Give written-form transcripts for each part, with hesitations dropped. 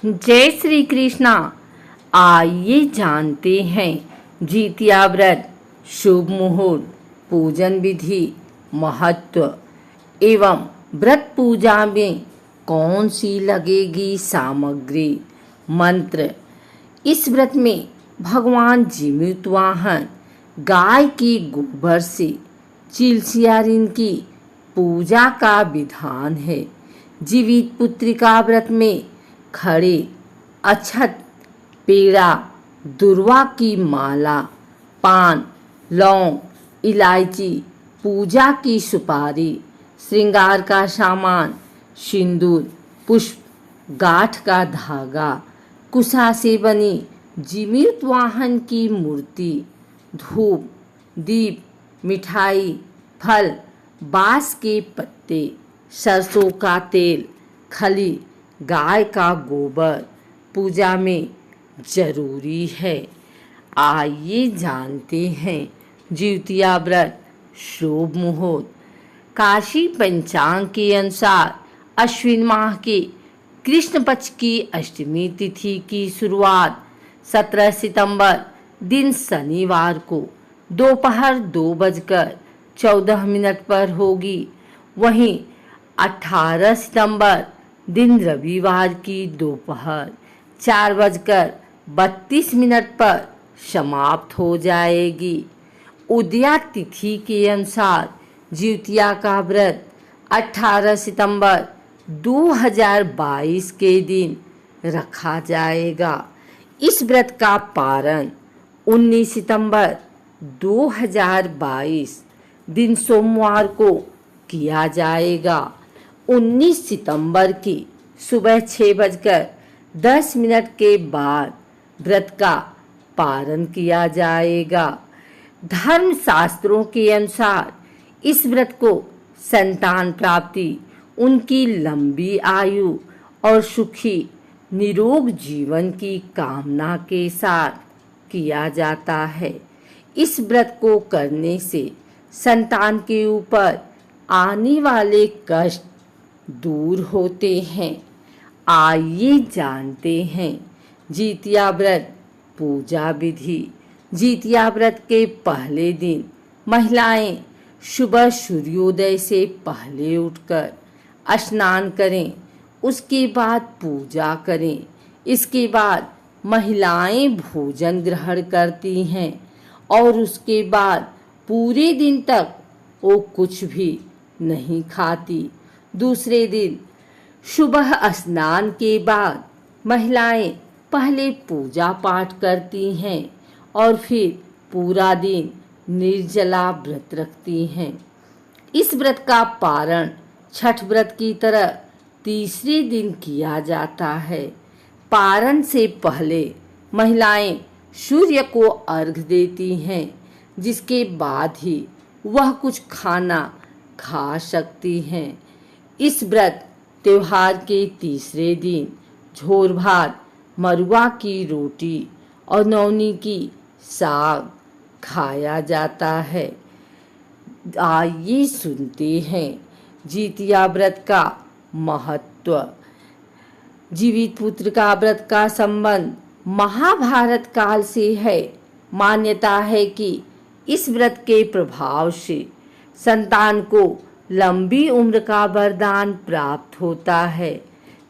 जय श्री कृष्णा। आइए जानते हैं जितिया व्रत, शुभ मुहूर्त, पूजन विधि, महत्व एवं व्रत पूजा में कौन सी लगेगी सामग्री। मंत्र। इस व्रत में भगवान जीवित वाहन गाय की गोबर से चिलसियारिन की पूजा का विधान है। जीवित पुत्रिका व्रत में खड़े अक्षत, पेड़ा, दुर्वा की माला, पान, लौंग, इलायची, पूजा की सुपारी, श्रृंगार का सामान, सिंदूर, पुष्प, गाठ का धागा, कुशा से बनी जीवित वाहन की मूर्ति, धूप, दीप, मिठाई, फल, बांस के पत्ते, सरसों का तेल, खली, गाय का गोबर पूजा में जरूरी है। आइए जानते हैं जितिया व्रत, शुभ मुहूर्त। काशी पंचांग के अनुसार अश्विन माह के कृष्ण पक्ष की अष्टमी तिथि की शुरुआत 17 सितंबर दिन शनिवार को दोपहर 2:14 पर होगी। वहीं 18 सितंबर दिन रविवार की दोपहर 4:32 पर समाप्त हो जाएगी। उदया तिथि के अनुसार जितिया का व्रत 18 सितंबर 2022 के दिन रखा जाएगा। इस व्रत का पारण 19 सितंबर 2022 दिन सोमवार को किया जाएगा। 19 सितंबर की सुबह 6:10 के बाद व्रत का पारण किया जाएगा। धर्म शास्त्रों के अनुसार इस व्रत को संतान प्राप्ति, उनकी लंबी आयु और सुखी निरोग जीवन की कामना के साथ किया जाता है। इस व्रत को करने से संतान के ऊपर आने वाले कष्ट दूर होते हैं। आइए जानते हैं जितिया व्रत पूजा विधि। जितिया व्रत के पहले दिन महिलाएं सुबह सूर्योदय से पहले उठकर स्नान करें, उसके बाद पूजा करें। इसके बाद महिलाएं भोजन ग्रहण करती हैं और उसके बाद पूरे दिन तक वो कुछ भी नहीं खाती। दूसरे दिन सुबह स्नान के बाद महिलाएं पहले पूजा पाठ करती हैं और फिर पूरा दिन निर्जला व्रत रखती हैं। इस व्रत का पारण छठ व्रत की तरह तीसरे दिन किया जाता है। पारण से पहले महिलाएं सूर्य को अर्घ्य देती हैं, जिसके बाद ही वह कुछ खाना खा सकती हैं। इस व्रत त्योहार के तीसरे दिन झोर भात, मरुआ की रोटी और नौनी की साग खाया जाता है। आइए सुनते हैं जितिया व्रत का महत्व। जीवित पुत्रिका व्रत का संबंध महाभारत काल से है। मान्यता है कि इस व्रत के प्रभाव से संतान को लंबी उम्र का वरदान प्राप्त होता है।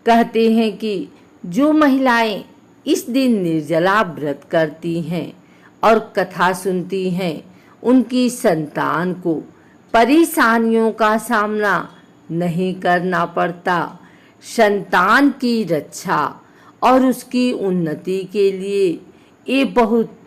कहते हैं कि जो महिलाएं इस दिन निर्जला व्रत करती हैं और कथा सुनती हैं, उनकी संतान को परेशानियों का सामना नहीं करना पड़ता। संतान की रक्षा और उसकी उन्नति के लिए ये बहुत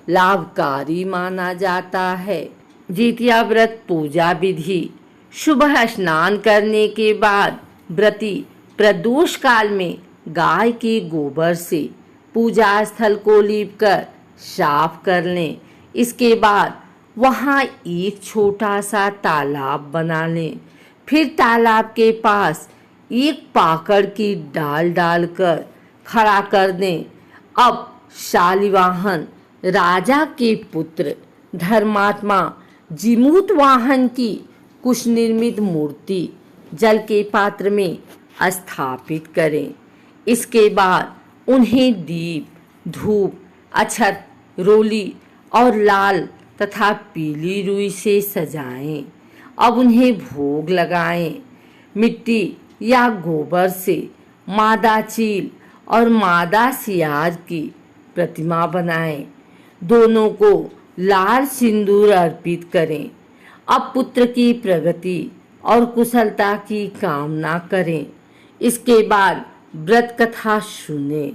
लाभकारी माना जाता है। जितिया व्रत पूजा विधि। सुबह स्नान करने के बाद व्रती प्रदोष काल में गाय के गोबर से पूजा स्थल को लीपकर साफ कर लें। इसके बाद वहाँ एक छोटा सा तालाब बना लें। फिर तालाब के पास एक पाकड़ की डाल डालकर खड़ा कर दें। अब शालिवाहन राजा के पुत्र धर्मात्मा जीमूत वाहन की कुछ निर्मित मूर्ति जल के पात्र में स्थापित करें। इसके बाद उन्हें दीप, धूप, अक्षत, रोली और लाल तथा पीली रुई से सजाएं। अब उन्हें भोग लगाएं। मिट्टी या गोबर से मादा चील और मादा सियाज की प्रतिमा बनाएं। दोनों को लाल सिंदूर अर्पित करें। अब पुत्र की प्रगति और कुशलता की कामना करें। इसके बाद व्रत कथा सुने।